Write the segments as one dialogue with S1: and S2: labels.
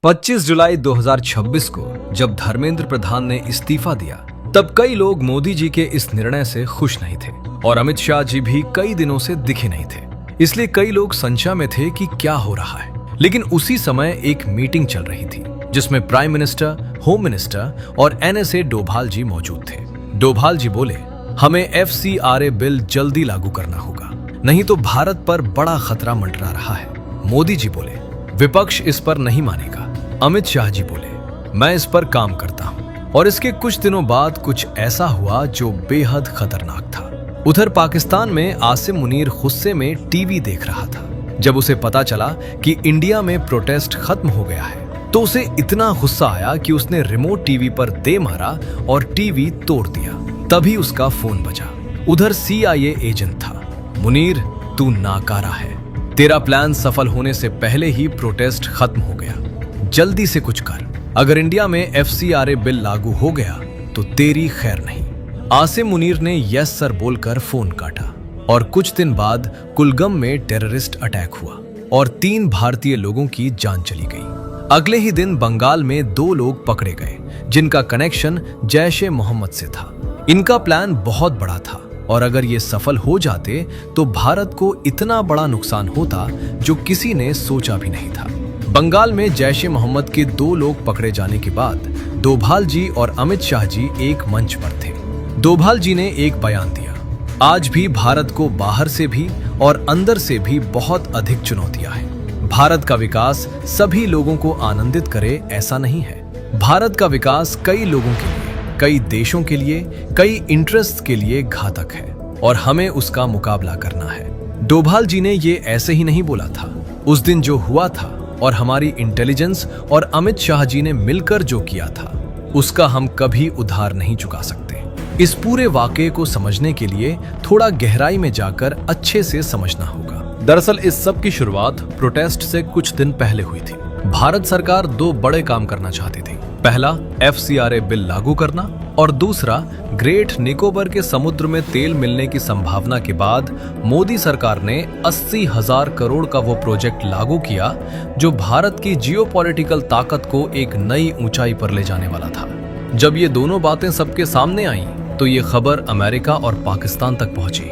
S1: 25 जुलाई 2026 को जब धर्मेंद्र प्रधान ने इस्तीफा दिया, तब कई लोग मोदी जी के इस निर्णय से खुश नहीं थे और अमित शाह जी भी कई दिनों से दिखे नहीं थे। इसलिए कई लोग संशय में थे कि क्या हो रहा है। लेकिन उसी समय एक मीटिंग चल रही थी जिसमें प्राइम मिनिस्टर, होम मिनिस्टर और NSA डोभाल जी मौजूद थे। डोभाल जी बोले, हमें FCRA बिल जल्दी लागू करना होगा, नहीं तो भारत पर बड़ा खतरा मंडरा रहा है। मोदी जी बोले, विपक्ष इस पर नहीं मानेगा। अमित शाह जी बोले, मैं इस पर काम करता हूं। और इसके कुछ दिनों बाद कुछ ऐसा हुआ जो बेहद खतरनाक था। उधर पाकिस्तान में आसिम मुनीर गुस्से में टीवी देख रहा था। जब उसे पता चला कि इंडिया में प्रोटेस्ट खत्म हो गया है, तो उसे इतना गुस्सा आया कि उसने रिमोट टीवी पर दे मारा और टीवी तोड़ दिया। तभी उसका फोन बजा। उधर CIA एजेंट था। मुनीर, तू नाकारा है। तेरा प्लान सफल होने से पहले ही प्रोटेस्ट खत्म हो गया। जल्दी से कुछ कर। अगर इंडिया में FCRA बिल लागू हो गया तो तेरी खैर नहीं। आसिम मुनीर ने यस सर बोलकर फोन काटा और कुछ दिन बाद कुलगम में टेररिस्ट अटैक हुआ और 3 भारतीय लोगों की जान चली गई। अगले ही दिन बंगाल में 2 लोग पकड़े गए जिनका कनेक्शन जैश-ए-मोहम्मद से था। इनका प्लान बहुत बड़ा था और अगर ये सफल हो जाते तो भारत को इतना बड़ा नुकसान होता जो किसी ने सोचा भी नहीं था। बंगाल में जैश-ए-मोहम्मद के 2 लोग पकड़े जाने के बाद डोभाल जी और अमित शाह जी एक मंच पर थे। डोभाल जी ने एक बयान दिया, आज भी भारत को बाहर से भी और अंदर से भी बहुत अधिक चुनौतियां हैं। भारत का विकास सभी लोगों को आनंदित करे ऐसा नहीं है। भारत का विकास कई लोगों के लिए, कई देशों के लिए, कई इंटरेस्ट के लिए घातक है और हमें उसका मुकाबला करना है। डोभाल जी ने ये ऐसे ही नहीं बोला था। उस दिन जो हुआ था और हमारी इंटेलिजेंस और अमित शाह जी ने मिलकर जो किया था, उसका हम कभी उधार नहीं चुका सकते। इस पूरे वाकये को समझने के लिए थोड़ा गहराई में जाकर अच्छे से समझना होगा। दरअसल इस सब की शुरुआत प्रोटेस्ट से कुछ दिन पहले हुई थी। भारत सरकार 2 बड़े काम करना चाहती थी। पहला, FCRA बिल लागू करना और दूसरा, ग्रेट निकोबार के समुद्र में तेल मिलने की संभावना के बाद मोदी सरकार ने 80,000 करोड़ का वो प्रोजेक्ट लागू किया जो भारत की जियोपॉलिटिकल ताकत को एक नई ऊंचाई पर ले जाने वाला था। जब ये दोनों बातें सबके सामने आईं, तो ये खबर अमेरिका और पाकिस्तान तक पहुंची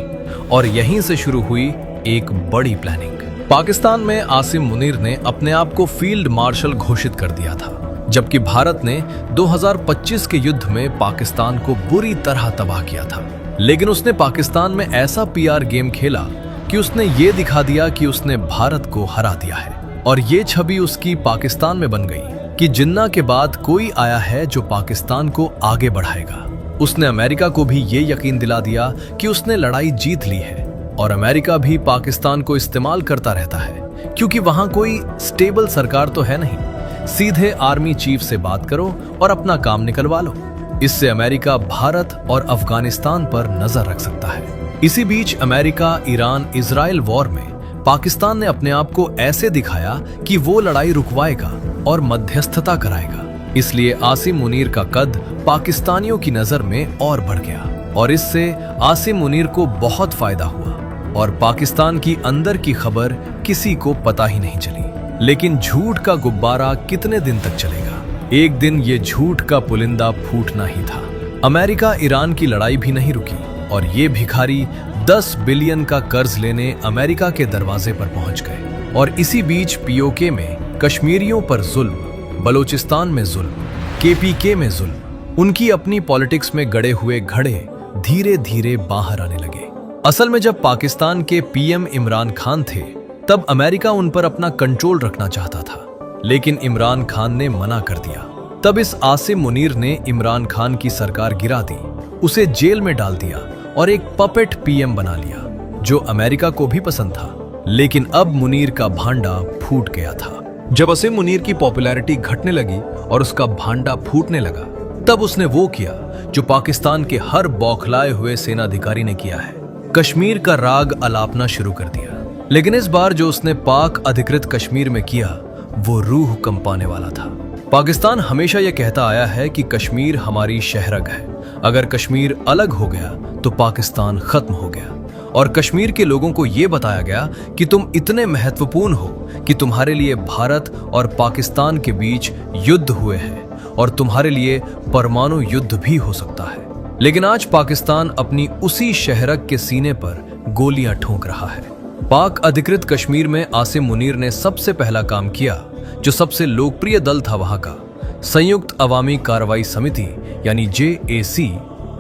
S1: और यहीं से शुरू हुई एक बड़ी प्लानिंग। पाकिस्तान में आसिम मुनीर ने अपने आप को फील्ड मार्शल घोषित कर दिया था, जबकि भारत ने 2025 के युद्ध में पाकिस्तान को बुरी तरह तबाह किया था। लेकिन उसने पाकिस्तान में ऐसा PR गेम खेला कि उसने ये दिखा दिया कि उसने भारत को हरा दिया है और ये छवि उसकी पाकिस्तान में बन गई कि जिन्ना के बाद कोई आया है जो पाकिस्तान को आगे बढ़ाएगा। उसने अमेरिका को भी ये यकीन दिला दिया कि उसने लड़ाई जीत ली है और अमेरिका भी पाकिस्तान को इस्तेमाल करता रहता है क्योंकि वहां कोई स्टेबल सरकार तो है नहीं। सीधे आर्मी चीफ से बात करो और अपना काम निकलवा लो। इससे अमेरिका भारत और अफगानिस्तान पर नजर रख सकता है। इसी बीच अमेरिका, ईरान, इजराइल वॉर में पाकिस्तान ने अपने आप को ऐसे दिखाया कि वो लड़ाई रुकवाएगा और मध्यस्थता कराएगा। इसलिए आसिम मुनीर का कद पाकिस्तानियों की नजर में और बढ़ गया और इससे आसिम मुनीर को बहुत फायदा हुआ और पाकिस्तान की अंदर की खबर किसी को पता ही नहीं चली। लेकिन झूठ का गुब्बारा कितने दिन तक चलेगा? एक दिन ये झूठ का पुलिंदा फूटना ही था। अमेरिका ईरान की लड़ाई भी नहीं रुकी और ये भिखारी 10 बिलियन का कर्ज लेने अमेरिका के दरवाजे पर पहुंच गए। और इसी बीच POK में कश्मीरियों पर जुल्म, बलोचिस्तान में जुल्म, KPK में जुल्म, उनकी अपनी पॉलिटिक्स में गड़े हुए घड़े धीरे धीरे बाहर आने लगे। असल में जब पाकिस्तान के PM इमरान खान थे, तब अमेरिका उन पर अपना कंट्रोल रखना चाहता था, लेकिन इमरान खान ने मना कर दिया। तब इस आसिम मुनीर ने इमरान खान की सरकार गिरा दी, उसे जेल में डाल दिया और एक पपेट PM बना लिया, जो अमेरिका को भी पसंद था। लेकिन अब मुनीर का भांडा फूट गया था। जब आसिम मुनीर की पॉपुलैरिटी घटने लगी और उसका भांडा फूटने लगा, तब उसने वो किया जो पाकिस्तान के हर बौखलाए हुए सेनाधिकारी ने किया है, कश्मीर का राग अलापना शुरू कर दिया। लेकिन इस बार जो उसने पाक अधिकृत कश्मीर में किया, वो रूह कंपाने वाला था। पाकिस्तान हमेशा यह कहता आया है कि कश्मीर हमारी शहरग है। अगर कश्मीर अलग हो गया तो पाकिस्तान खत्म हो गया और कश्मीर के लोगों को यह बताया गया कि तुम इतने महत्वपूर्ण हो कि तुम्हारे लिए भारत और पाकिस्तान के बीच युद्ध हुए हैं और तुम्हारे लिए परमाणु युद्ध भी हो सकता है। लेकिन आज पाकिस्तान अपनी उसी शहरक के सीने पर गोलियां ठोंक रहा है। पाक अधिकृत कश्मीर में आसिम मुनीर ने सबसे पहला काम किया जो सबसे लोकप्रिय दल था वहां का, संयुक्त अवामी कार्रवाई समिति यानी JAC,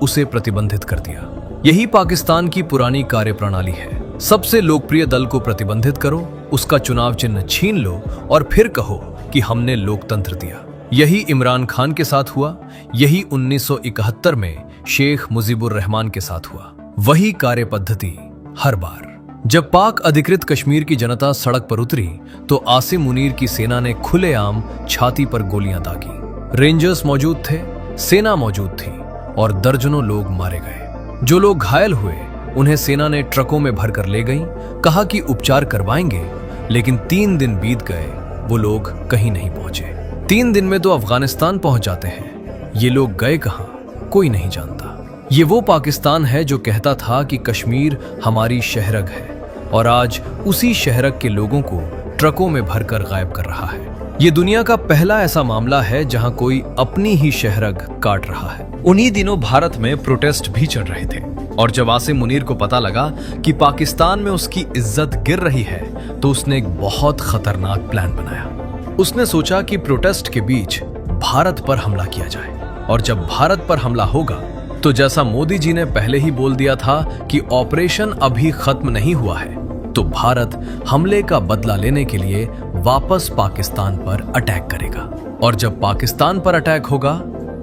S1: उसे प्रतिबंधित कर दिया। यही पाकिस्तान की पुरानी कार्यप्रणाली है। सबसे लोकप्रिय दल को प्रतिबंधित करो, उसका चुनाव चिन्ह छीन लो और फिर कहो कि हमने लोकतंत्र दिया। यही इमरान खान के साथ हुआ, यही 1971 में शेख मुजीबुर रहमान के साथ हुआ। वही कार्य पद्धति हर बार। जब पाक अधिकृत कश्मीर की जनता सड़क पर उतरी तो आसिम मुनीर की सेना ने खुलेआम छाती पर गोलियां दागी। रेंजर्स मौजूद थे, सेना मौजूद थी और दर्जनों लोग मारे गए। जो लोग घायल हुए उन्हें सेना ने ट्रकों में भरकर ले गई, कहा कि उपचार करवाएंगे, लेकिन 3 दिन बीत गए, वो लोग कहीं नहीं पहुंचे। 3 दिन में तो अफगानिस्तान पहुंच जाते हैं, ये लोग गए कहां कोई नहीं जानता। ये वो पाकिस्तान है जो कहता था कि कश्मीर हमारी शहरग है और आज उसी शहरग के लोगों को ट्रकों में भरकर गायब कर रहा है। ये दुनिया का पहला ऐसा मामला है जहां कोई अपनी ही शहरग काट रहा है। उन्हीं दिनों भारत में प्रोटेस्ट भी चल रहे थे और जब आसिम मुनीर को पता लगा कि पाकिस्तान में उसकी इज्जत गिर रही है तो उसने एक बहुत खतरनाक प्लान बनाया। उसने सोचा कि प्रोटेस्ट के बीच भारत पर हमला किया जाए और जब भारत पर हमला होगा तो जैसा मोदी जी ने पहले ही बोल दिया था कि ऑपरेशन अभी खत्म नहीं हुआ है, तो भारत हमले का बदला लेने के लिए वापस पाकिस्तान पर अटैक करेगा। और जब पाकिस्तान पर अटैक होगा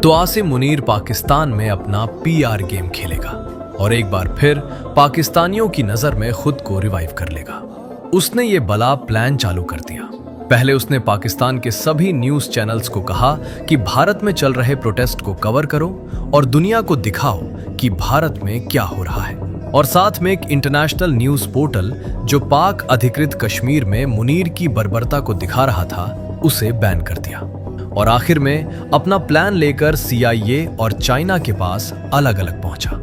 S1: तो आसिम मुनीर पाकिस्तान में अपना PR गेम खेलेगा और एक बार फिर पाकिस्तानियों की नजर में खुद को रिवाइव कर लेगा। उसने ये बला प्लान चालू कर दिया। पहले उसने पाकिस्तान के सभी न्यूज चैनल्स को कहा कि भारत में चल रहे प्रोटेस्ट को कवर करो और दुनिया को दिखाओ कि भारत में क्या हो रहा है। और साथ में एक इंटरनेशनल न्यूज पोर्टल जो पाक अधिकृत कश्मीर में मुनीर की बर्बरता को दिखा रहा था, उसे बैन कर दिया। और आखिर में अपना प्लान लेकर CIA और चाइना के पास अलग अलग पहुंचा।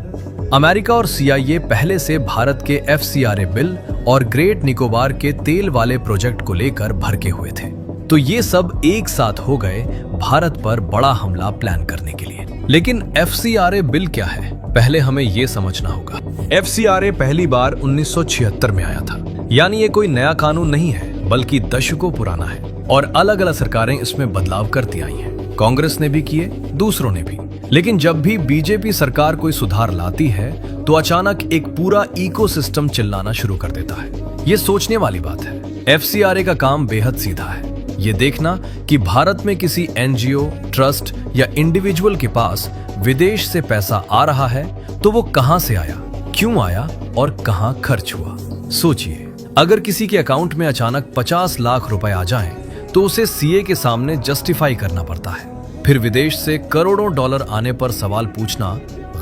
S1: अमेरिका और CIA पहले से भारत के FCRA बिल और ग्रेट निकोबार के तेल वाले प्रोजेक्ट को लेकर भड़के हुए थे, तो ये सब एक साथ हो गए भारत पर बड़ा हमला प्लान करने के लिए। लेकिन FCRA बिल क्या है, पहले हमें ये समझना होगा। FCRA पहली बार 1976 में आया था, यानी ये कोई नया कानून नहीं है बल्कि दशकों पुराना है और अलग अलग सरकारें इसमें बदलाव करती आई हैं। कांग्रेस ने भी किए, दूसरों ने भी। लेकिन जब भी BJP सरकार कोई सुधार लाती है तो अचानक एक पूरा इकोसिस्टम चिल्लाना शुरू कर देता है। ये सोचने वाली बात है। FCRA का काम बेहद सीधा है, ये देखना कि भारत में किसी NGO, ट्रस्ट या इंडिविजुअल के पास विदेश से पैसा आ रहा है तो वो कहां से आया, क्यों आया और कहां खर्च हुआ। सोचिए, अगर किसी के अकाउंट में अचानक 50 लाख रुपए आ जाएं, तो उसे CA के सामने जस्टिफाई करना पड़ता है। फिर विदेश से करोड़ों डॉलर आने पर सवाल पूछना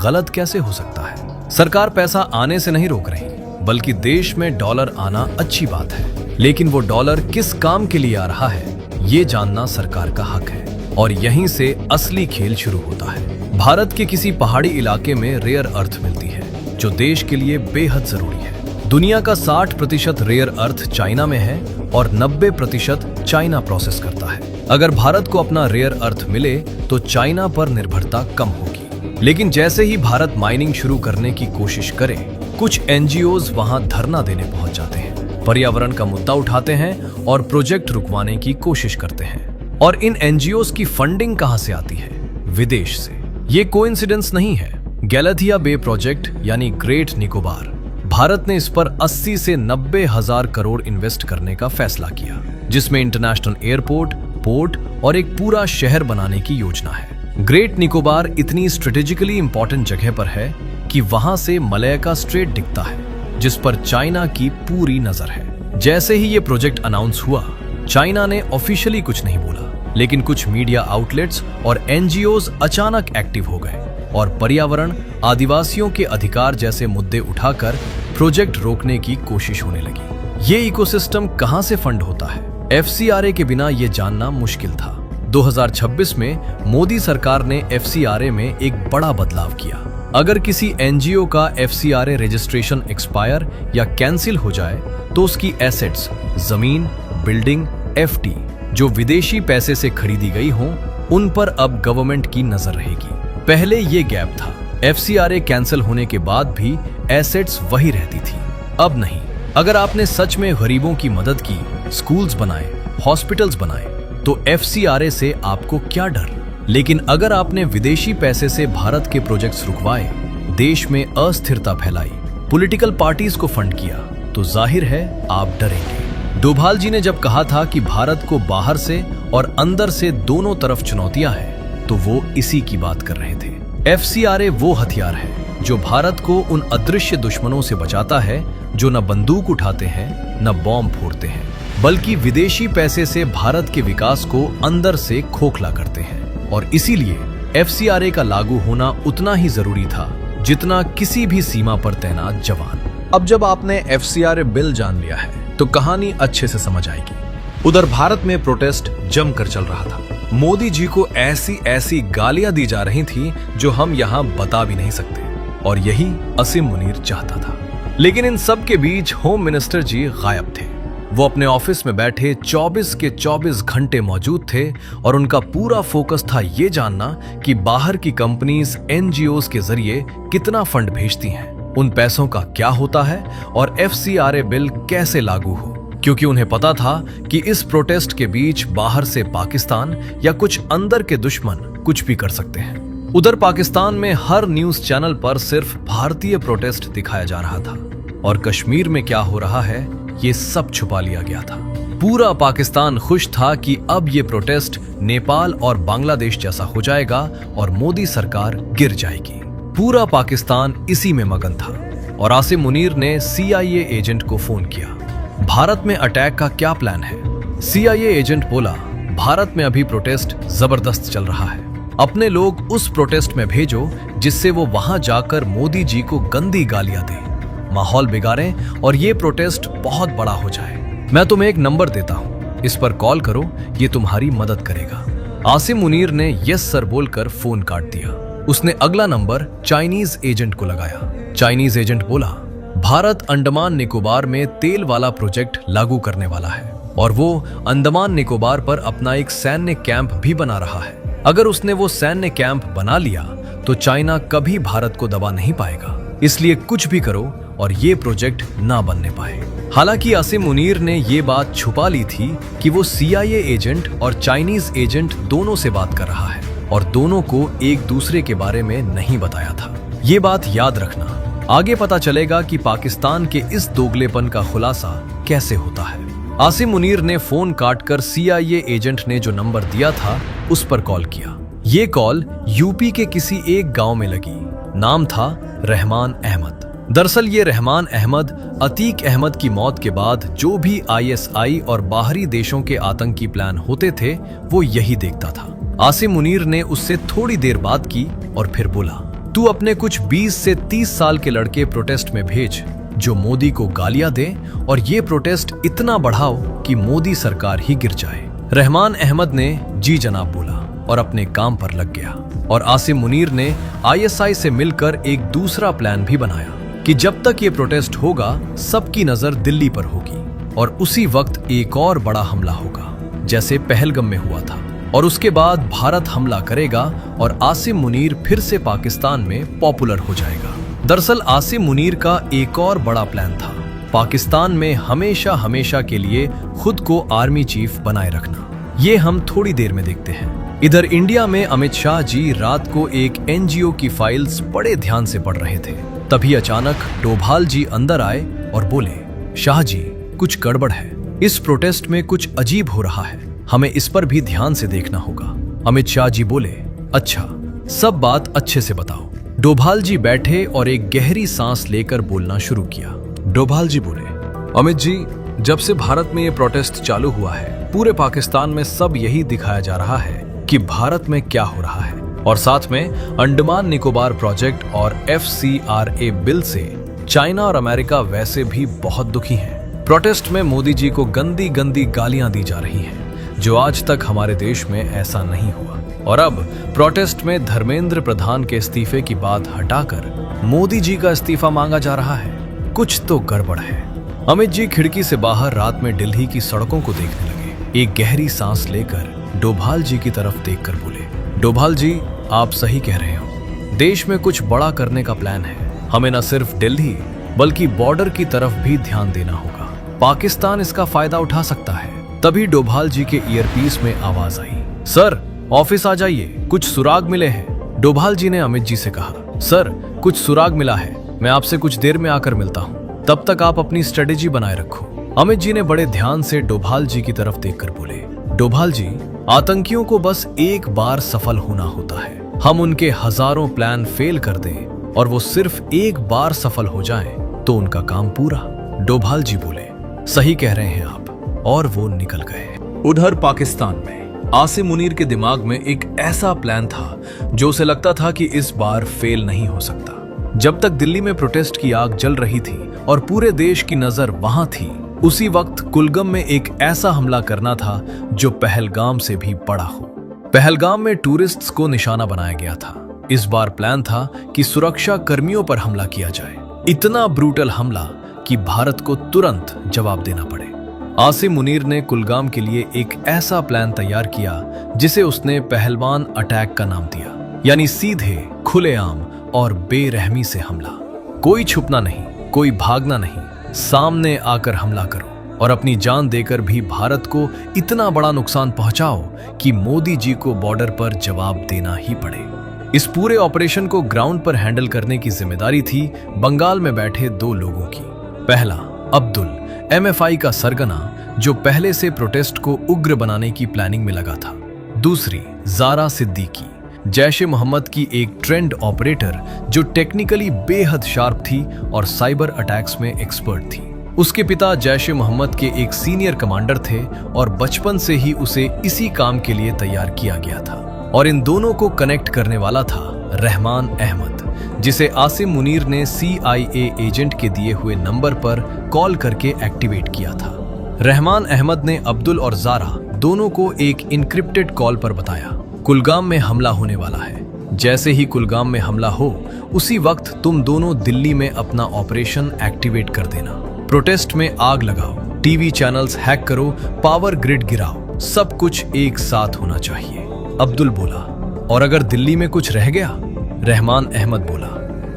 S1: गलत कैसे हो सकता है। सरकार पैसा आने से नहीं रोक रही, बल्कि देश में डॉलर आना अच्छी बात है, लेकिन वो डॉलर किस काम के लिए आ रहा है ये जानना सरकार का हक है। और यहीं से असली खेल शुरू होता है। भारत के किसी पहाड़ी इलाके में रेयर अर्थ मिलती है जो देश के लिए बेहद जरूरी है। दुनिया का 60% रेयर अर्थ चाइना में है और 90% चाइना प्रोसेस करता है। अगर भारत को अपना रेयर अर्थ मिले तो चाइना पर निर्भरता कम होगी। लेकिन जैसे ही भारत माइनिंग शुरू करने की कोशिश करे, कुछ NGOs वहां धरना देने पहुंच जाते हैं, पर्यावरण का मुद्दा उठाते हैं और प्रोजेक्ट रुकवाने की कोशिश करते हैं। और इन NGOs की फंडिंग कहां से आती है? विदेश से। ये कोइंसिडेंस नहीं है। गैलाथिया बे प्रोजेक्ट यानी ग्रेट निकोबार, भारत ने इस पर 80 से 90 हजार करोड़ इन्वेस्ट करने का फैसला किया, जिसमें इंटरनेशनल एयरपोर्ट, पोर्ट और एक पूरा शहर बनाने की योजना है। ग्रेट निकोबार इतनी स्ट्रेटेजिकली इंपॉर्टेंट जगह पर है कि वहां से मलैका स्ट्रेट दिखता है, जिस पर चाइना की पूरी नजर है। जैसे ही ये प्रोजेक्ट अनाउंस हुआ, चाइना ने ऑफिशियली कुछ नहीं बोला, लेकिन कुछ मीडिया आउटलेट्स और NGOs अचानक एक्टिव हो गए और पर्यावरण, आदिवासियों के अधिकार जैसे मुद्दे उठाकर प्रोजेक्ट रोकने की कोशिश होने लगी। ये इकोसिस्टम कहां से फंड होता है? FCRA के बिना ये जानना मुश्किल था। 2026 में मोदी सरकार ने FCRA में एक बड़ा बदलाव किया। अगर किसी एनजीओ का एफसीआरए रजिस्ट्रेशन एक्सपायर या कैंसिल हो जाए तो उसकी एसेट्स, जमीन, बिल्डिंग, एफडी जो विदेशी पैसे से खरीदी गई हों, उन पर अब गवर्नमेंट की नजर रहेगी। पहले ये गैप था, एफसीआरए कैंसिल होने के बाद भी एसेट्स वही रहती थी। अब नहीं। अगर आपने सच में गरीबों की मदद की, स्कूल्स बनाए, हॉस्पिटल्स बनाए, तो एफसीआरए से आपको क्या डर। लेकिन अगर आपने विदेशी पैसे से भारत के प्रोजेक्ट्स रुकवाए, देश में अस्थिरता फैलाई, पॉलिटिकल पार्टीज को फंड किया, तो जाहिर है आप डरेंगे। डोभाल जी ने जब कहा था कि भारत को बाहर से और अंदर से दोनों तरफ चुनौतियां हैं, तो वो इसी की बात कर रहे थे। एफसीआरए वो हथियार है जो भारत को उन अदृश्य दुश्मनों से बचाता है जो न बंदूक उठाते हैं, न बॉम्ब फोड़ते हैं, बल्कि विदेशी पैसे से भारत के विकास को अंदर से खोखला करते हैं। और इसीलिए एफसीआरए का लागू होना उतना ही जरूरी था जितना किसी भी सीमा पर तैनात जवान। अब जब आपने एफसीआरए बिल जान लिया है तो कहानी अच्छे से समझ आएगी। उधर भारत में प्रोटेस्ट जमकर चल रहा था। मोदी जी को ऐसी ऐसी गालियां दी जा रही थी जो हम यहाँ बता भी नहीं सकते, और यही आसिम मुनीर चाहता था। लेकिन इन सब के बीच होम मिनिस्टर जी गायब थे। वो अपने ऑफिस में बैठे 24 के 24 घंटे मौजूद थे और उनका पूरा फोकस था ये जानना कि बाहर की कंपनीज एनजीओज के जरिए कितना फंड भेजती हैं, उन पैसों का क्या होता है और एफसीआरए बिल कैसे लागू हो। क्योंकि उन्हें पता था कि इस प्रोटेस्ट के बीच बाहर से पाकिस्तान या कुछ अंदर के दुश्मन कुछ भी कर सकते हैं। उधर पाकिस्तान में हर न्यूज चैनल पर सिर्फ भारतीय प्रोटेस्ट दिखाया जा रहा था और कश्मीर में क्या हो रहा है ये सब छुपा लिया गया था। पूरा पाकिस्तान खुश था कि अब ये प्रोटेस्ट नेपाल और बांग्लादेश जैसा हो जाएगा और मोदी सरकार गिर जाएगी। पूरा पाकिस्तान इसी में मगन था और आसिम मुनीर ने सीआईए एजेंट को फोन किया। भारत में अटैक का क्या प्लान है? सीआईए एजेंट बोला, भारत में अभी प्रोटेस्ट जबरदस्त चल रहा है, अपने लोग उस प्रोटेस्ट में भेजो जिससे वो वहां जाकर मोदी जी को गंदी गालियां दे, माहौल बिगाड़ें और ये प्रोटेस्ट बहुत बड़ा हो जाए। मैं तुम्हें एक नंबर देता हूं, इस पर कॉल करो, ये तुम्हारी मदद करेगा। आसिम मुनीर ने यस सर बोलकर फोन काट दिया। उसने अगला नंबर चाइनीज एजेंट को लगाया। चाइनीज एजेंट बोला, भारत अंडमान निकोबार में तेल वाला प्रोजेक्ट लागू करने वाला है और वो अंडमान निकोबार पर अपना एक सैन्य कैंप भी बना रहा है। अगर उसने वो सैन्य कैंप बना लिया तो चाइना कभी भारत को दबा नहीं पाएगा, इसलिए कुछ भी करो और ये प्रोजेक्ट ना बनने पाए। हालांकि आसिम मुनीर ने ये बात छुपा ली थी कि वो सीआईए एजेंट और चाइनीज एजेंट दोनों से बात कर रहा है और दोनों को एक दूसरे के बारे में नहीं बताया था। ये बात याद रखना, आगे पता चलेगा कि पाकिस्तान के इस दोगलेपन का खुलासा कैसे होता है। आसिम मुनीर ने फोन काटकर सीआईए एजेंट ने जो नंबर दिया था उस पर कॉल किया। ये कॉल यूपी के किसी एक गांव में लगी। नाम था रहमान अहमद। दरअसल ये रहमान अहमद अतीक अहमद की मौत के बाद जो भी आईएसआई और बाहरी देशों के आतंकी प्लान होते थे वो यही देखता था। आसिम मुनीर ने उससे थोड़ी देर बात की और फिर बोला, तू अपने कुछ 20 से 30 साल के लड़के प्रोटेस्ट में भेज जो मोदी को गालियां दे और ये प्रोटेस्ट इतना बढ़ाओ कि मोदी सरकार ही गिर जाए। रहमान अहमद ने जी जनाब बोला और अपने काम पर लग गया। और आसिम मुनीर ने आईएसआई से मिलकर एक दूसरा प्लान भी बनाया कि जब तक ये प्रोटेस्ट होगा सबकी नजर दिल्ली पर होगी और उसी वक्त एक और बड़ा हमला होगा जैसे पहलगाम में हुआ था, और उसके बाद भारत हमला करेगा और आसिम मुनीर फिर से पाकिस्तान में पॉपुलर हो जाएगा। दरअसल आसिम मुनीर का एक और बड़ा प्लान था, पाकिस्तान में हमेशा हमेशा के लिए खुद को आर्मी चीफ बनाए रखना। ये हम थोड़ी देर में देखते हैं। इधर इंडिया में अमित शाह जी रात को एक एनजीओ की फाइल्स बड़े ध्यान से पढ़ रहे थे। तभी अचानक डोभाल जी अंदर आए और बोले, शाह जी कुछ गड़बड़ है, इस प्रोटेस्ट में कुछ अजीब हो रहा है, हमें इस पर भी ध्यान से देखना होगा। अमित शाह जी बोले, अच्छा सब बात अच्छे से बताओ। डोभाल जी बैठे और एक गहरी सांस लेकर बोलना शुरू किया। डोभाल जी बोले, अमित जी जब से भारत में ये प्रोटेस्ट चालू हुआ है पूरे पाकिस्तान में सब यही दिखाया जा रहा है कि भारत में क्या हो रहा है, और साथ में अंडमान निकोबार प्रोजेक्ट और एफसीआरए बिल से चाइना और अमेरिका वैसे भी बहुत दुखी हैं। प्रोटेस्ट में मोदी जी को गंदी गंदी गालियां दी जा रही हैं। जो आज तक हमारे देश में ऐसा नहीं हुआ। और अब प्रोटेस्ट में धर्मेंद्र प्रधान के इस्तीफे की बात हटाकर मोदी जी का इस्तीफा मांगा जा रहा है। कुछ तो गड़बड़ है। अमित जी खिड़की से बाहर रात में दिल्ली की सड़कों को देखने लगे। एक गहरी सांस लेकर डोभाल जी की तरफ देखकर बोले, डोभाल जी, आप सही कह रहे हो। देश में कुछ बड़ा करने का प्लान है। हमें न सिर्फ दिल्ली बल्कि बॉर्डर की तरफ भी ध्यान देना होगा। पाकिस्तान इसका फायदा उठा सकता है। तभी डोभाल जी के ईयरपीस में आवाज आई, सर ऑफिस आ जाइए, कुछ सुराग मिले हैं। डोभाल जी ने अमित जी से कहा, सर कुछ सुराग मिला है, मैं आपसे कुछ देर में आकर मिलता हूँ, तब तक आप अपनी स्ट्रेटेजी बनाए रखो। अमित जी ने बड़े ध्यान से डोभाल जी की तरफ देखकर बोले, डोभाल जी, आतंकियों को बस एक बार सफल होना होता है। हम उनके हजारों प्लान फेल कर दें और वो सिर्फ एक बार सफल हो जाएं तो उनका काम पूरा। डोभाल जी बोले, सही कह रहे हैं आप, और वो निकल गए। उधर पाकिस्तान में आसिम मुनीर के दिमाग में एक ऐसा प्लान था जो उसे लगता था कि इस बार फेल नहीं हो सकता। जब तक दिल्ली में प्रोटेस्ट की आग जल रही थी और पूरे देश की नजर वहां थी, उसी वक्त कुलगम में एक ऐसा हमला करना था जो पहलगाम से भी बड़ा हो। पहलगाम में टूरिस्ट्स को निशाना बनाया गया था। इस बार प्लान था कि सुरक्षा कर्मियों पर हमला किया जाए। इतना ब्रूटल हमला कि भारत को तुरंत जवाब देना पड़े। आसिम मुनीर ने कुलगाम के लिए एक ऐसा प्लान तैयार किया जिसे उसने पहलवान अटैक का नाम दिया, यानी सीधे, खुलेआम और बेरहमी से हमला। कोई छुपना नहीं, कोई भागना नहीं, सामने आकर हमला करो और अपनी जान देकर भी भारत को इतना बड़ा नुकसान पहुंचाओ कि मोदी जी को बॉर्डर पर जवाब देना ही पड़े। इस पूरे ऑपरेशन को ग्राउंड पर हैंडल करने की जिम्मेदारी थी बंगाल में बैठे दो लोगों की। पहला, अब्दुल, MFI का सरगना जो पहले से प्रोटेस्ट को उग्र बनाने की प्लानिंग में लगा था। दूसरी, ज़ारा सिद्दीकी, जैश-ए-मोहम्मद की एक ट्रेंड ऑपरेटर जो टेक्निकली बेहद शार्प थी और साइबर अटैक्स में एक्सपर्ट थी। उसके पिता जैश-ए-मोहम्मद के एक सीनियर कमांडर थे और बचपन से ही उसे इसी काम के लिए तैयार किया गया था। और इन दोनों को कनेक्ट करने वाला था रहमान अहमद, जिसे आसिम मुनीर ने CIA एजेंट के दिए हुए नंबर पर कॉल करके एक्टिवेट किया था। रहमान अहमद ने अब्दुल और ज़ारा दोनों को एक इनक्रिप्टेड कॉल पर बताया, कुलगाम में हमला होने वाला है। जैसे ही कुलगाम में हमला हो, उसी वक्त तुम दोनों दिल्ली में अपना ऑपरेशन एक्टिवेट कर देना। प्रोटेस्ट में आग लगाओ, टीवी चैनल्स हैक करो, पावर ग्रिड गिराओ, सब कुछ एक साथ होना चाहिए। अब्दुल बोला, और अगर दिल्ली में कुछ रह गया? रहमान अहमद बोला,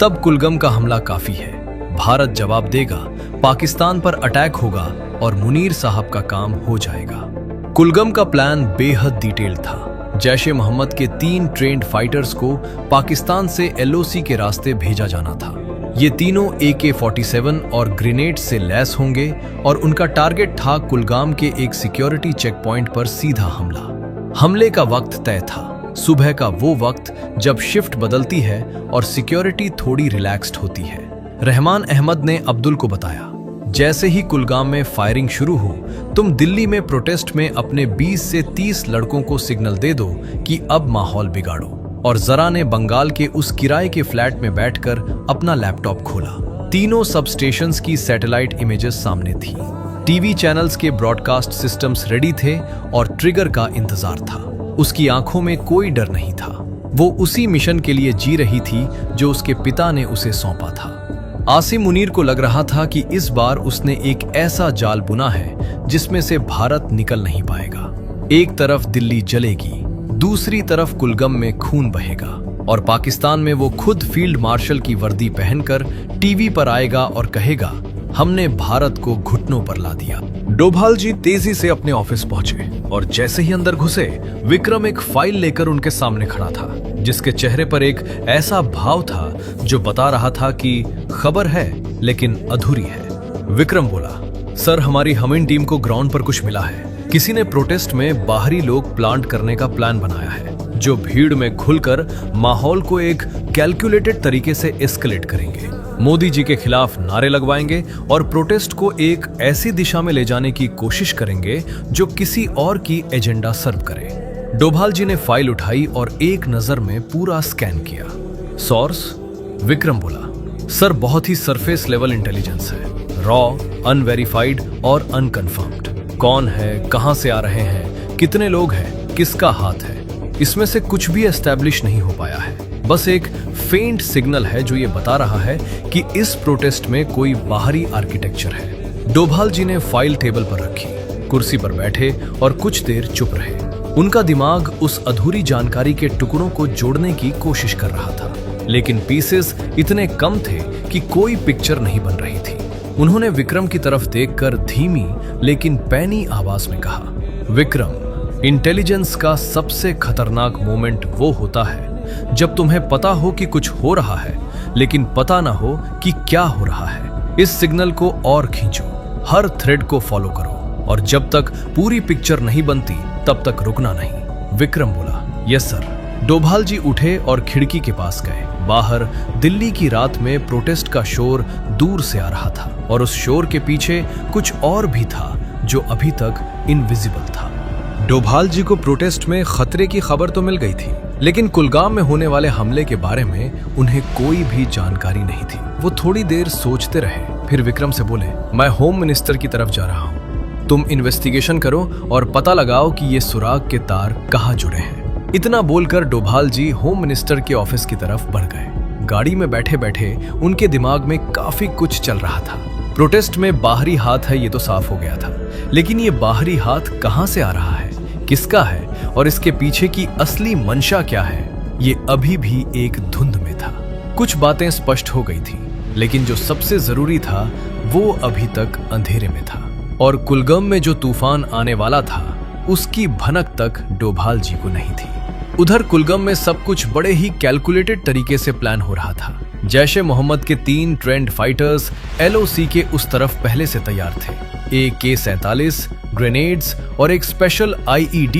S1: तब कुलगाम का हमला काफी है। भारत जवाब देगा, पाकिस्तान पर अटैक होगा और मुनीर साहब का काम हो जाएगा। कुलगाम का प्लान बेहद डिटेल्ड था। जैश-ए-मोहम्मद के 3 ट्रेंड फाइटर्स को पाकिस्तान से LOC के रास्ते भेजा जाना था। ये तीनों AK-47 और ग्रेनेड से लैस होंगे और उनका टारगेट था कुलगाम के एक सिक्योरिटी चेक पॉइंट पर सीधा हमला। हमले का वक्त तय था, सुबह का वो वक्त जब शिफ्ट बदलती है और सिक्योरिटी थोड़ी रिलैक्स्ड होती है। रहमान अहमद ने अब्दुल को बताया, जैसे ही कुलगाम में फायरिंग शुरू हो, तुम दिल्ली में प्रोटेस्ट में अपने 20 से 30 लड़कों को सिग्नल दे दो कि अब माहौल बिगाड़ो। और जरा ने बंगाल के उस किराए के फ्लैट में बैठकर अपना लैपटॉप खोला। तीनों सब स्टेशंस की सैटेलाइट इमेजेस सामने थी। टीवी चैनल्स के ब्रॉडकास्ट सिस्टम्स रेडी थे और ट्रिगर का इंतजार था। उसकी आंखों में कोई डर नहीं था। वो उसी मिशन के लिए जी रही थी जो उसके पिता ने उसे सौंपा था। आसिम मुनीर को लग रहा था कि इस बार उसने एक ऐसा जाल बुना है जिसमें से भारत निकल नहीं पाएगा। एक तरफ दिल्ली जलेगी, दूसरी तरफ कुलगाम में खून बहेगा और पाकिस्तान में वो खुद फील्ड मार्शल की वर्दी पहनकर टीवी पर आएगा और कहेगा, हमने भारत को घुटनों पर ला दिया। डोभाल जी तेजी से अपने ऑफिस पहुंचे और जैसे ही अंदर घुसे, विक्रम एक फाइल लेकर उनके सामने खड़ा था, जिसके चेहरे पर एक ऐसा भाव था जो बता रहा था कि खबर है लेकिन अधूरी है। विक्रम बोला, सर हमारी हमिंग टीम को ग्राउंड पर कुछ मिला है। किसी ने प्रोटेस्ट में बाहरी लोग प्लांट करने का प्लान बनाया है जो भीड़ में घुलकर माहौल को एक कैलकुलेटेड तरीके से एस्केलेट करेंगे। मोदी जी के खिलाफ नारे लगवाएंगे और प्रोटेस्ट को एक ऐसी दिशा में ले जाने की कोशिश करेंगे जो किसी और की एजेंडा सर्व करे। डोभाल जी ने फाइल उठाई और एक नजर में पूरा स्कैन किया। सोर्स? विक्रम बोला, सर बहुत ही सरफेस लेवल इंटेलिजेंस है, रॉ, अनवेरिफाइड और अनकन्फर्म्ड। कौन है, कहां से आ रहे हैं, कितने लोग हैं, किसका हाथ है, इसमें से कुछ भी एस्टैब्लिश नहीं हो पाया है। बस एक फेंट सिग्नल है जो ये बता रहा है कि इस प्रोटेस्ट में कोई बाहरी आर्किटेक्चर है। डोभाल जी ने फाइल टेबल पर रखी, कुर्सी पर बैठे और कुछ देर चुप रहे। उनका दिमाग उस अधूरी जानकारी के टुकड़ों को जोड़ने की कोशिश कर रहा था, लेकिन पीसेस इतने कम थे कि कोई पिक्चर नहीं बन रही थी। उन्होंने विक्रम की तरफ देखकर धीमी लेकिन पैनी आवाज में कहा, विक्रम, इंटेलिजेंस का सबसे खतरनाक मोमेंट वो होता है जब तुम्हें पता हो कि कुछ हो रहा है लेकिन पता ना हो कि क्या हो रहा है। इस सिग्नल को और खींचो, हर थ्रेड को फॉलो करो और जब तक पूरी पिक्चर नहीं बनती तब तक रुकना नहीं। विक्रम बोला, यस सर। डोभाल जी उठे और खिड़की के पास गए। बाहर दिल्ली की रात में प्रोटेस्ट का शोर दूर से आ रहा था और उस शोर के पीछे कुछ और भी था जो अभी तक इनविजिबल था। डोभाल जी को प्रोटेस्ट में खतरे की खबर तो मिल गई थी, लेकिन कुलगाम में होने वाले हमले के बारे में उन्हें कोई भी जानकारी नहीं थी। वो थोड़ी देर सोचते रहे, फिर विक्रम से बोले, मैं होम मिनिस्टर की तरफ जा रहा हूँ, तुम इन्वेस्टिगेशन करो और पता लगाओ कि ये सुराग के तार कहाँ जुड़े हैं। इतना बोलकर डोभाल जी होम मिनिस्टर के ऑफिस की तरफ बढ़ गए। गाड़ी में बैठे बैठे उनके दिमाग में काफी कुछ चल रहा था। प्रोटेस्ट में बाहरी हाथ है ये तो साफ हो गया था, लेकिन ये बाहरी हाथ कहाँ से आ रहा है, किसका है और इसके पीछे की असली मंशा क्या है, ये अभी भी एक धुंध में था। कुछ बातें स्पष्ट हो गई थी, लेकिन जो सबसे जरूरी था वो अभी तक अंधेरे में था और कुलगाम में जो तूफान आने वाला था उसकी भनक तक डोभाल जी को नहीं थी। उधर कुलगाम में सब कुछ बड़े ही कैलकुलेटेड तरीके से प्लान हो रहा था। जैश ए मोहम्मद के 3 ट्रेंड फाइटर्स LOC के उस तरफ पहले से तैयार थे। AK-47 ग्रेनेड्स और एक स्पेशल IED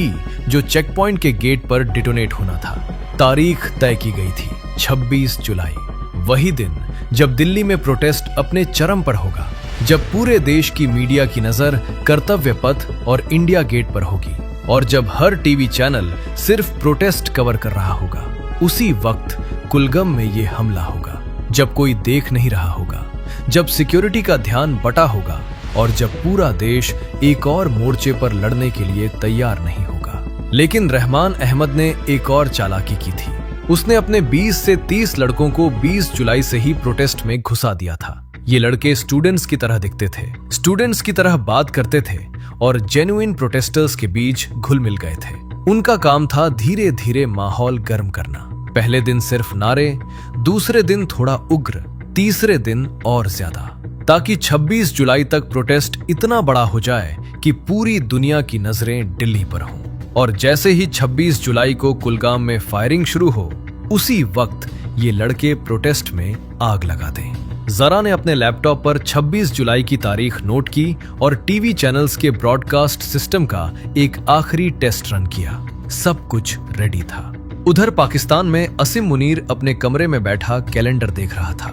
S1: जो चेक पॉइंट के गेट पर डिटोनेट होना था। तारीख तय की गई थी 26 जुलाई, वही दिन जब दिल्ली में प्रोटेस्ट अपने चरम पर होगा, जब पूरे देश की मीडिया की नजर कर्तव्य पथ और इंडिया गेट पर होगी और जब हर टीवी चैनल सिर्फ प्रोटेस्ट कवर कर रहा होगा। उसी वक्त कुलगाम में ये हमला होगा, जब कोई देख नहीं रहा होगा, जब सिक्योरिटी का ध्यान बटा होगा और जब पूरा देश एक और मोर्चे पर लड़ने के लिए तैयार नहीं होगा। लेकिन रहमान अहमद ने एक और चालाकी की थी। उसने अपने 20 से 30 लड़कों को 20 जुलाई से ही प्रोटेस्ट में घुसा दिया था। ये लड़के स्टूडेंट्स की तरह दिखते थे, स्टूडेंट्स की तरह बात करते थे और जेन्युइन प्रोटेस्टर्स के बीच घुल मिल गए थे। उनका काम था धीरे धीरे माहौल गर्म करना। पहले दिन सिर्फ नारे, दूसरे दिन थोड़ा उग्र, तीसरे दिन और ज्यादा, ताकि 26 जुलाई तक प्रोटेस्ट इतना बड़ा हो जाए कि पूरी दुनिया की नजरें दिल्ली पर हों। और जैसे ही 26 जुलाई को कुलगाम में फायरिंग शुरू हो, उसी वक्त ये लड़के प्रोटेस्ट में आग लगा दें। जरा ने अपने लैपटॉप पर 26 जुलाई की तारीख नोट की और टीवी चैनल्स के ब्रॉडकास्ट सिस्टम का एक आखिरी टेस्ट रन किया। सब कुछ रेडी था। उधर पाकिस्तान में असीम मुनीर अपने कमरे में बैठा कैलेंडर देख रहा था।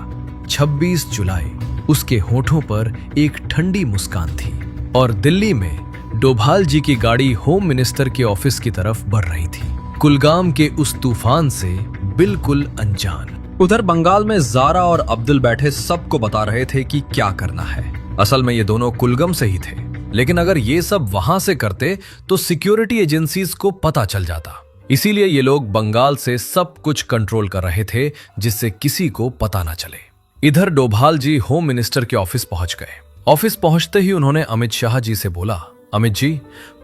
S1: 26 जुलाई, उसके होठों पर एक ठंडी मुस्कान थी और दिल्ली में डोभाल जी की गाड़ी होम मिनिस्टर के ऑफिस की तरफ बढ़ रही थी, कुलगाम के उस तूफान से बिल्कुल अनजान।
S2: उधर बंगाल में जारा और अब्दुल बैठे सबको बता रहे थे कि क्या करना है।
S1: असल में ये दोनों कुलगाम से ही थे, लेकिन अगर ये सब वहां से करते तो सिक्योरिटी एजेंसीज को पता चल जाता। इसीलिए ये लोग बंगाल से सब कुछ कंट्रोल कर रहे थे जिससे किसी को पता ना चले। इधर डोभाल जी होम मिनिस्टर के ऑफिस पहुंच गए। ऑफिस पहुंचते ही उन्होंने अमित शाह जी से बोला, अमित जी,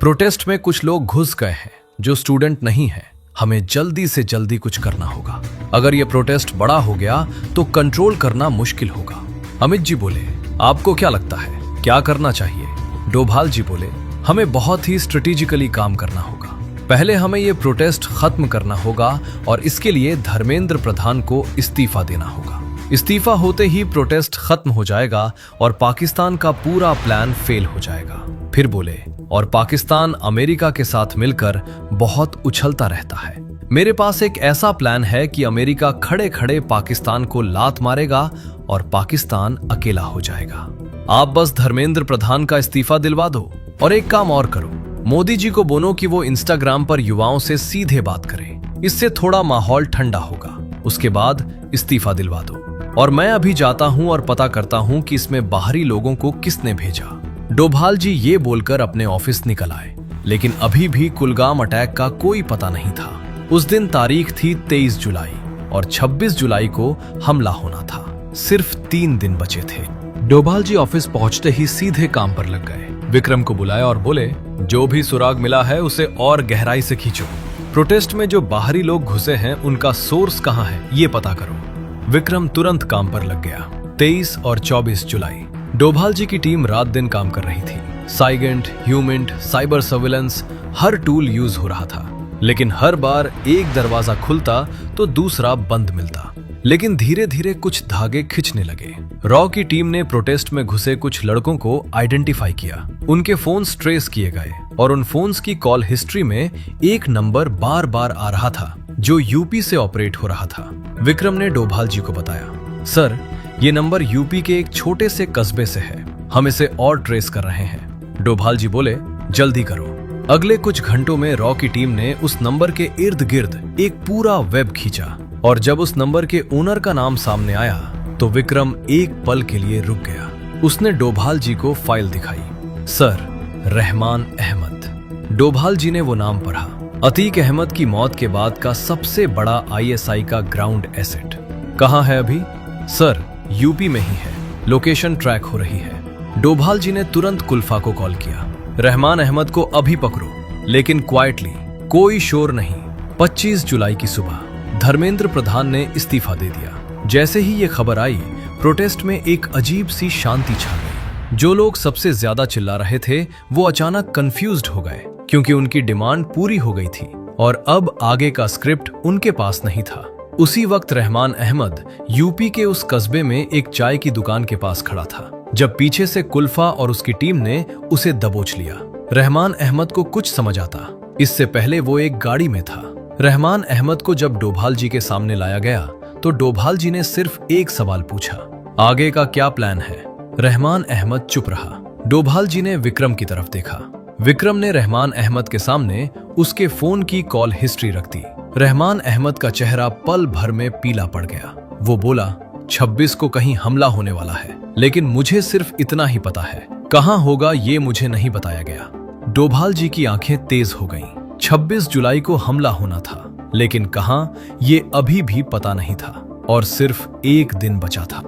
S1: प्रोटेस्ट में कुछ लोग घुस गए हैं जो स्टूडेंट नहीं है, हमें जल्दी से जल्दी कुछ करना होगा। अगर ये प्रोटेस्ट बड़ा हो गया तो कंट्रोल करना मुश्किल होगा। अमित जी बोले, आपको क्या लगता है, क्या करना चाहिए? डोभाल जी बोले, हमें बहुत ही स्ट्रेटेजिकली काम करना होगा। पहले हमें ये प्रोटेस्ट खत्म करना होगा और इसके लिए धर्मेंद्र प्रधान को इस्तीफा देना होगा। इस्तीफा होते ही प्रोटेस्ट खत्म हो जाएगा और पाकिस्तान का पूरा प्लान फेल हो जाएगा। फिर बोले, और पाकिस्तान अमेरिका के साथ मिलकर बहुत उछलता रहता है। मेरे पास एक ऐसा प्लान है कि अमेरिका खड़े खड़े पाकिस्तान को लात मारेगा और पाकिस्तान अकेला हो जाएगा। आप बस धर्मेंद्र प्रधान का इस्तीफा दिलवा दो और एक काम और करो, मोदी जी को बोलो कि वो इंस्टाग्राम पर युवाओं से सीधे बात करें, इससे थोड़ा माहौल ठंडा होगा। उसके बाद इस्तीफा दिलवा दो और मैं अभी जाता हूं और पता करता हूं कि इसमें बाहरी लोगों को किसने भेजा। डोभाल जी ये बोलकर अपने ऑफिस निकल आए। लेकिन अभी भी कुलगाम अटैक का कोई पता नहीं था। उस दिन तारीख थी 23 जुलाई और 26 जुलाई को हमला होना था। सिर्फ 3 दिन बचे थे।
S2: डोभाल जी ऑफिस पहुंचते ही सीधे काम पर लग गए। विक्रम को बुलाया और बोले,
S1: जो भी सुराग मिला है उसे और गहराई से खींचो। प्रोटेस्ट में जो बाहरी लोग घुसे हैं उनका सोर्स कहाँ है ये पता करो। विक्रम तुरंत काम पर लग गया। 23 और 24 जुलाई डोभाल जी की टीम रात दिन काम कर रही थी। साइगेंट, ह्यूमिंट, साइबर सर्विलेंस, हर टूल यूज हो रहा था। लेकिन हर बार एक दरवाजा खुलता तो दूसरा बंद मिलता। लेकिन धीरे धीरे कुछ धागे खिंचने लगे। रॉ की टीम ने प्रोटेस्ट में घुसे कुछ लड़कों को आइडेंटिफाई किया। उनके फोन्स ट्रेस किए गए और उन फोन्स की कॉल हिस्ट्री में एक नंबर बार बार आ रहा था जो यूपी से ऑपरेट हो रहा था। विक्रम ने डोभाल जी को बताया, सर ये नंबर यूपी के एक छोटे से कस्बे से है, हम इसे और ट्रेस कर रहे हैं। डोभाल जी बोले, जल्दी करो। अगले कुछ घंटों में रॉ की टीम ने उस नंबर के इर्द गिर्द एक पूरा वेब खींचा और जब उस नंबर के ओनर का नाम सामने आया तो विक्रम एक पल के लिए रुक गया। उसने डोभाल जी को फाइल दिखाई। सर, रहमान अहमद। डोभाल जी ने वो नाम पढ़ा। अतीक अहमद की मौत के बाद का सबसे बड़ा आईएसआई का ग्राउंड एसेट। कहाँ है अभी? सर, यूपी में ही है, लोकेशन ट्रैक हो रही है। डोभाल जी ने तुरंत कुल्फा को कॉल किया। रहमान अहमद को अभी पकड़ो, लेकिन क्वाइटली, कोई शोर नहीं। 25 जुलाई की सुबह धर्मेंद्र प्रधान ने इस्तीफा दे दिया। जैसे ही ये खबर आई, प्रोटेस्ट में एक अजीब सी शांति छा गई। जो लोग सबसे ज्यादा चिल्ला रहे थे वो अचानक कंफ्यूज्ड हो गए क्योंकि उनकी डिमांड पूरी हो गई थी और अब आगे का स्क्रिप्ट उनके पास नहीं था। उसी वक्त रहमान अहमद यूपी के उस कस्बे में एक चाय की दुकान के पास खड़ा था जब पीछे से कुल्फा और उसकी टीम ने उसे दबोच लिया। रहमान अहमद को कुछ समझ आता। इससे पहले वो एक गाड़ी में था। रहमान अहमद को जब डोभाल जी के सामने लाया गया तो डोभाल जी ने सिर्फ एक सवाल पूछा, आगे का क्या प्लान है? रहमान अहमद चुप रहा। डोभाल जी ने विक्रम की तरफ देखा। विक्रम ने रहमान अहमद के सामने उसके फोन की कॉल हिस्ट्री रख दी। रहमान अहमद का चेहरा पल भर में पीला पड़ गया। वो बोला, 26 को कहीं हमला होने वाला है, लेकिन मुझे सिर्फ इतना ही पता है, कहां होगा ये मुझे नहीं बताया गया। डोभाल जी की आंखें तेज हो गईं। 26 जुलाई को हमला होना था, लेकिन कहां ये अभी भी पता नहीं था और सिर्फ एक दिन बचा था।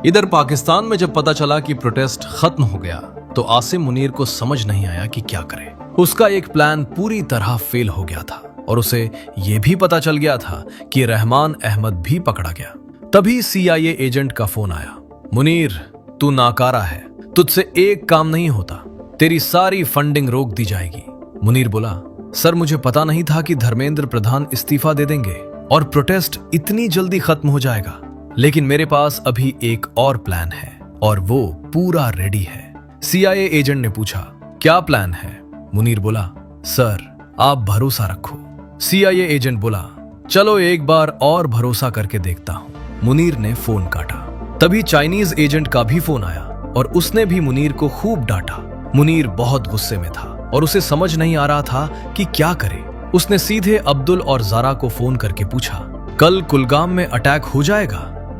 S2: इधर पाकिस्तान में जब पता चला कि प्रोटेस्ट खत्म हो गया तो आसिम मुनीर को समझ नहीं आया कि क्या करे।
S1: उसका एक प्लान पूरी तरह फेल हो गया था और उसे ये भी पता चल गया था कि रहमान अहमद भी पकड़ा गया। तभी CIA एजेंट का फोन आया। मुनीर, तू नाकारा है, तुझसे एक काम नहीं होता, तेरी सारी फंडिंग रोक दी जाएगी। मुनीर बोला, सर मुझे पता नहीं था कि धर्मेंद्र प्रधान इस्तीफा दे देंगे और प्रोटेस्ट इतनी जल्दी खत्म हो जाएगा, लेकिन मेरे पास अभी एक और प्लान है और वो पूरा रेडी है। CIA एजेंट ने पूछा, क्या प्लान है? मुनीर बोला, सर आप भरोसा रखो। CIA एजेंट बोला, चलो एक बार और भरोसा करके देखता हूं। मुनीर ने फोन काटा। तभी चाइनीज एजेंट का भी फोन आया और उसने भी मुनीर को खूब डांटा। मुनीर बहुत गुस्से में था और उसे समझ नहीं आ रहा था कि क्या करे। उसने सीधे अब्दुल और जारा को फोन करके पूछा, कल कुलगाम में अटैक हो जाएगा?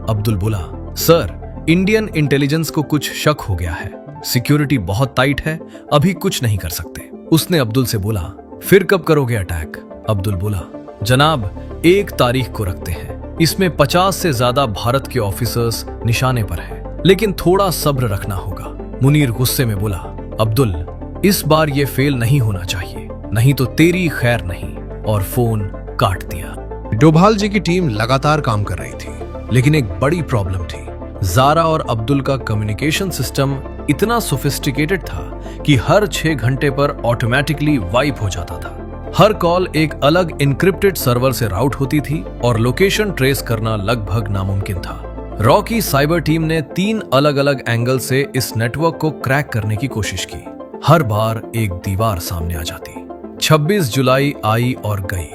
S1: अब्दुल बोला, सर इंडियन इंटेलिजेंस को कुछ शक हो गया है, सिक्योरिटी बहुत टाइट है, अभी कुछ नहीं कर सकते। उसने अब्दुल से बोला, फिर कब करोगे अटैक? अब्दुल बोला, जनाब 1 तारीख को रखते हैं, इसमें 50 से ज्यादा भारत के ऑफिसर्स निशाने पर हैं, लेकिन थोड़ा सब्र रखना होगा। मुनीर गुस्से में बोला, अब्दुल इस बार ये फेल नहीं होना चाहिए, नहीं तो तेरी खैर नहीं, और फोन काट दिया।
S2: डोभाल जी की टीम लगातार काम कर रही थी, लेकिन एक बड़ी प्रॉब्लम थी।
S1: जारा और अब्दुल का कम्युनिकेशन सिस्टम इतना सोफिस्टिकेटेड था कि हर 6 घंटे पर ऑटोमेटिकली वाइप हो जाता था। हर कॉल एक अलग इनक्रिप्टेड सर्वर से राउट होती थी और लोकेशन ट्रेस करना लगभग नामुमकिन था। रॉ की साइबर टीम ने 3 अलग अलग एंगल से इस नेटवर्क को क्रैक करने की कोशिश की। हर बार एक दीवार सामने आ जाती। 26 जुलाई आई और गई,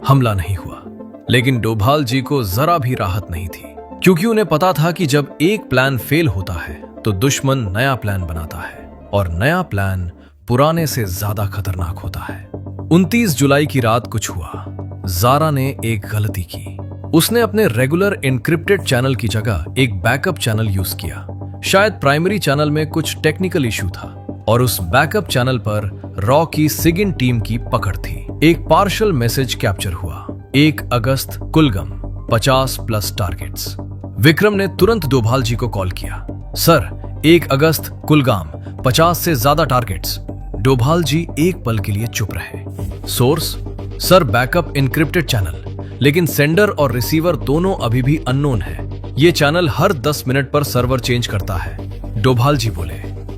S1: हमला नहीं हुआ, लेकिन डोभाल जी को जरा भी राहत नहीं थी, क्योंकि उन्हें पता था कि जब एक प्लान फेल होता है तो दुश्मन नया प्लान बनाता है और नया प्लान पुराने से ज्यादा खतरनाक होता है। 29 जुलाई की रात कुछ हुआ। जारा ने एक गलती की। उसने अपने रेगुलर एन्क्रिप्टेड चैनल की जगह एक बैकअप चैनल यूज किया। शायद प्राइमरी चैनल में कुछ टेक्निकल इशू था। और उस बैकअप चैनल पर रॉ की सिगिन टीम की पकड़ थी। एक पार्शल मैसेज कैप्चर हुआ, 1 अगस्त कुलगम 50+ टारगेट्स। विक्रम ने तुरंत डोभाल जी को कॉल किया। सर, 1 अगस्त कुलगाम 50 से ज्यादा टारगेट्स। डोभाल जी एक पल के लिए चुप रहे। Source, sir backup encrypted channel, लेकिन सेंडर और रिसीवर दोनों अभी भी अननोन है। ये चैनल हर 10 मिनट पर सर्वर चेंज करता है। डोभाल जी बोले,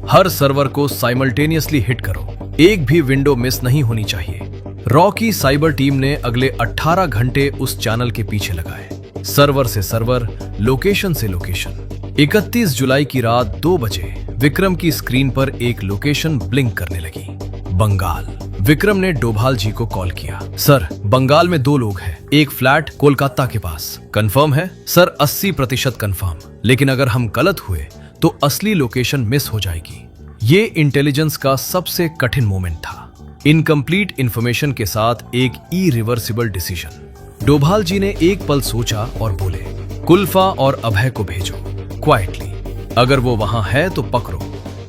S1: हर सर्वर को साइमल्टेनियसली हिट करो, एक भी विंडो मिस नहीं होनी चाहिए। रॉ की साइबर टीम ने अगले 18 घंटे उस चैनल के पीछे लगाए, सर्वर से सर्वर, लोकेशन से लोकेशन। 31 जुलाई की रात 2 बजे विक्रम की स्क्रीन पर एक लोकेशन ब्लिंक करने लगी, बंगाल। विक्रम ने डोभाल जी को कॉल किया। सर, बंगाल में 2 लोग हैं, एक फ्लैट कोलकाता के पास। कंफर्म है? सर, 80% कंफर्म, लेकिन अगर हम गलत हुए तो असली लोकेशन मिस हो जाएगी। ये इंटेलिजेंस का सबसे कठिन मोमेंट था, इनकम्प्लीट इंफॉर्मेशन के साथ एक इरिवर्सिबल डिसीजन। डोभाल जी ने एक पल सोचा और बोले, कुल्फा और अभय को भेजो क्वाइटली। अगर वो वहां है तो पकड़ो,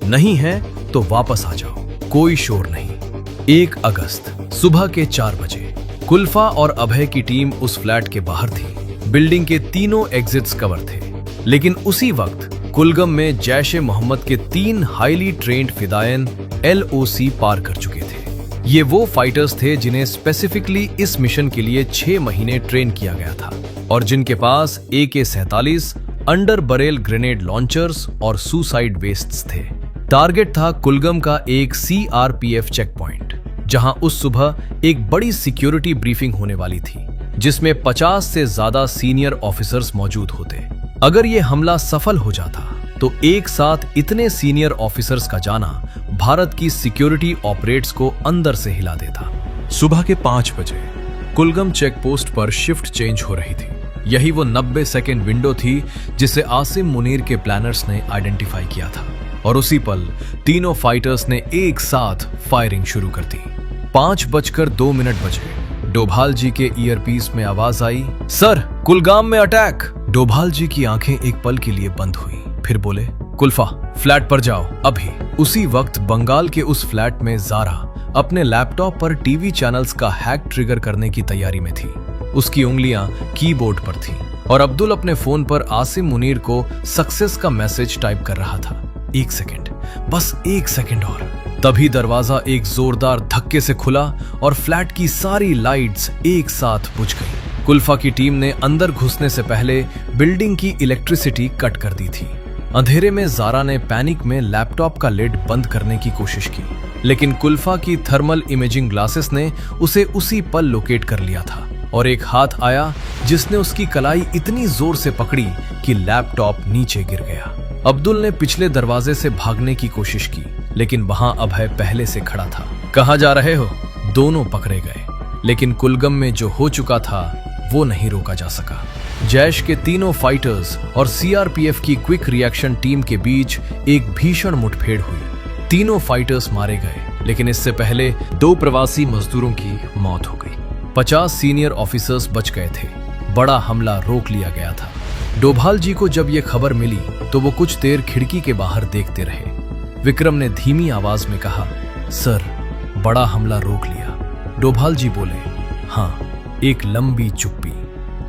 S1: नहीं है तो वापस आ जाओ, कोई शोर नहीं। 1 अगस्त सुबह के 4 बजे कुल्फा और अभय की टीम उस फ्लैट के बाहर थी। बिल्डिंग के तीनों एग्जिट्स कवर थे, लेकिन उसी वक्त कुलगम में जैश ए मोहम्मद के 3 हाईली ट्रेन्ड फिदायन LOC पार कर चुके थे। ये वो फाइटर्स थे जिन्हें स्पेसिफिकली इस मिशन के लिए 6 महीने ट्रेन किया गया था और जिनके पास AK-47, under Barail grenade launchers और सुसाइड वेस्ट्स थे। टारगेट था कुलगम का एक CRPF चेक पॉइंट, जहां उस सुबह एक बड़ी सिक्योरिटी ब्रीफिंग होने वाली थी, जिसमें 50 से ज्यादा सीनियर ऑफिसर्स मौजूद होते। अगर ये हमला सफल हो जाता तो एक साथ इतने सीनियर ऑफिसर्स का जाना भारत की सिक्योरिटी ऑपरेट्स को अंदर से हिला देता। सुबह के 5 बजे कुलगम चेक पोस्ट पर शिफ्ट चेंज हो रही थी। यही वो 90 सेकेंड विंडो थी जिसे आसिम मुनीर के प्लानर्स ने आइडेंटिफाई किया था, और उसी पल तीनों फाइटर्स ने एक साथ फायरिंग शुरू कर दी। 5:02 बजे डोभाल जी के ईयरपीस में आवाज आई, सर, कुलगाम में अटैक। डोभाल जी की आंखें एक पल के लिए बंद हुई, फिर बोले, कुल्फा, फ्लैट पर जाओ अभी। उसी वक्त बंगाल के उस फ्लैट में जारा अपने लैपटॉप पर टीवी चैनल्स का हैक ट्रिगर करने की तैयारी में थी। उसकी उंगलियां कीबोर्ड पर थी और अब्दुल अपने फोन पर आसिम मुनीर को सक्सेस का मैसेज टाइप कर रहा था। 1 सेकेंड, बस 1 सेकेंड और। तभी दरवाजा एक जोरदार धक्के से खुला और फ्लैट की सारी लाइट्स एक साथ बुझ गई। कुल्फा की टीम ने अंदर घुसने से पहले बिल्डिंग की इलेक्ट्रिसिटी कट कर दी थी। अंधेरे में जारा ने पैनिक में लैपटॉप का लिड बंद करने की कोशिश की, लेकिन कुल्फा की थर्मल इमेजिंग ग्लासेस ने उसे उसी पल लोकेट कर लिया था और एक हाथ आया जिसने उसकी कलाई इतनी जोर से पकड़ी कि लैपटॉप नीचे गिर गया। अब्दुल ने पिछले दरवाजे से भागने की कोशिश की, लेकिन वहां अभय पहले से खड़ा था। कहां जा रहे हो? दोनों पकड़े गए, लेकिन कुलगम में जो हो चुका था वो नहीं रोका जा सका। जैश के तीनों फाइटर्स और CRPF की क्विक रिएक्शन टीम के बीच एक भीषण मुठभेड़ हुई। तीनों फाइटर्स मारे गए, लेकिन इससे पहले 2 प्रवासी मजदूरों की मौत हो गई। 50 सीनियर ऑफिसर्स बच गए थे। बड़ा हमला रोक लिया गया था। डोभाल जी को जब ये खबर मिली तो वो कुछ देर खिड़की के बाहर देखते रहे। विक्रम ने धीमी आवाज में कहा, सर, बड़ा हमला रोक लिया। डोभाल जी बोले, हाँ। एक लंबी चुप्पी,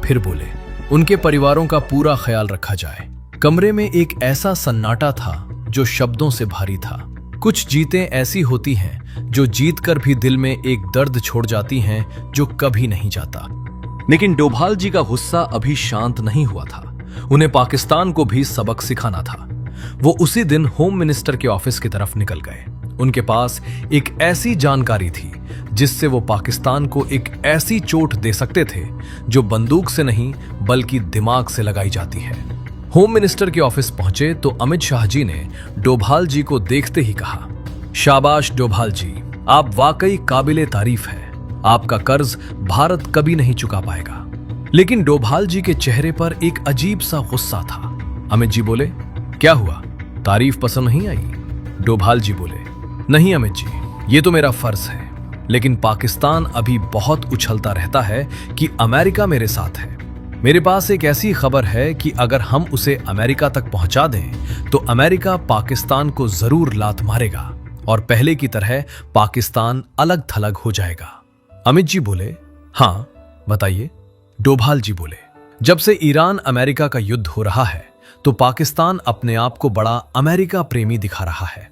S1: फिर बोले, उनके परिवारों का पूरा ख्याल रखा जाए। कमरे में एक ऐसा सन्नाटा था जो शब्दों से भारी था। कुछ जीतें ऐसी होती हैं जो जीतकर भी दिल में एक दर्द छोड़ जाती हैं जो कभी नहीं जाता। लेकिन डोभाल जी का गुस्सा अभी शांत नहीं हुआ था। उन्हें पाकिस्तान को भी सबक सिखाना था। वो उसी दिन होम मिनिस्टर के ऑफिस की तरफ निकल गए। उनके पास एक ऐसी जानकारी थी जिससे वो पाकिस्तान को एक ऐसी चोट दे सकते थे जो बंदूक से नहीं बल्कि दिमाग से लगाई जाती है। होम मिनिस्टर के ऑफिस पहुंचे तो अमित शाह जी ने डोभाल जी को देखते ही कहा, शाबाश डोभाल जी, आप वाकई काबिले तारीफ है। आपका कर्ज भारत कभी नहीं चुका पाएगा। लेकिन डोभाल जी के चेहरे पर एक अजीब सा गुस्सा था। अमित जी बोले, क्या हुआ? तारीफ पसंद नहीं आई? डोभाल जी बोले, नहीं अमित जी, ये तो मेरा फर्ज है, लेकिन पाकिस्तान अभी बहुत उछलता रहता है कि अमेरिका मेरे साथ है। मेरे पास एक ऐसी खबर है कि अगर हम उसे अमेरिका तक पहुंचा दें तो अमेरिका पाकिस्तान को जरूर लात मारेगा और पहले की तरह पाकिस्तान अलग थलग हो जाएगा। अमित जी बोले, हाँ बताइए। डोभाल जी बोले, जब से ईरान अमेरिका का युद्ध हो रहा है तो पाकिस्तान अपने आप को बड़ा अमेरिका प्रेमी दिखा रहा है।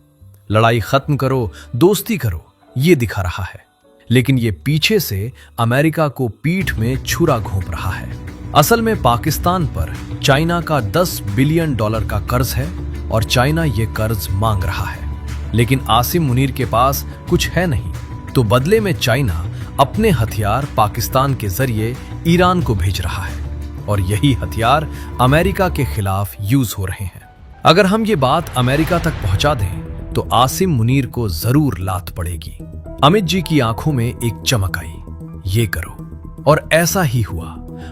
S1: लड़ाई खत्म करो, दोस्ती करो, ये दिखा रहा है, लेकिन ये पीछे से अमेरिका को पीठ में छुरा घोंप रहा है। असल में पाकिस्तान पर चाइना का $10 बिलियन का कर्ज है और चाइना ये कर्ज मांग रहा है, लेकिन आसिम मुनीर के पास कुछ है नहीं, तो बदले में चाइना अपने हथियार पाकिस्तान के जरिए ईरान को भेज रहा है और यही हथियार अमेरिका के खिलाफ यूज हो रहे हैं। अगर हम ये बात अमेरिका तक पहुंचा दें तो आसिम मुनीर को जरूर लात पड़ेगी। अमित जी की आंखों में एक चमक आई, ये करो, और ऐसा ही हुआ।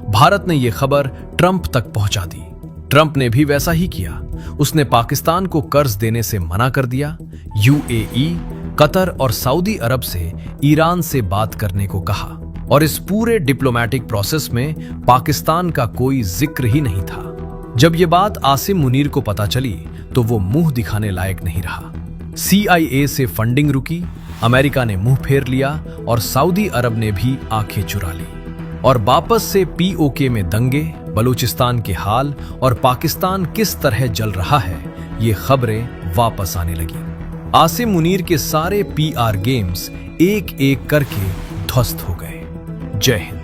S1: भारत ने यह खबर ट्रंप तक पहुंचा दी। ट्रंप ने भी वैसा ही किया। उसने पाकिस्तान को कर्ज देने से मना कर दिया। यूएई, कतर और सऊदी अरब से ईरान से बात करने को कहा और इस पूरे डिप्लोमेटिक प्रोसेस में पाकिस्तान का कोई जिक्र ही नहीं था। जब ये बात आसिम मुनीर को पता चली तो वो मुंह दिखाने लायक नहीं रहा। CIA से फंडिंग रुकी, अमेरिका ने मुंह फेर लिया और सऊदी अरब ने भी आंखें चुरा ली और वापस से POK में दंगे, बलूचिस्तान के हाल और पाकिस्तान किस तरह जल रहा है, ये खबरें वापस आने लगी। आसिम मुनीर के सारे PR गेम्स एक एक करके ध्वस्त हो गए। जय हिंद।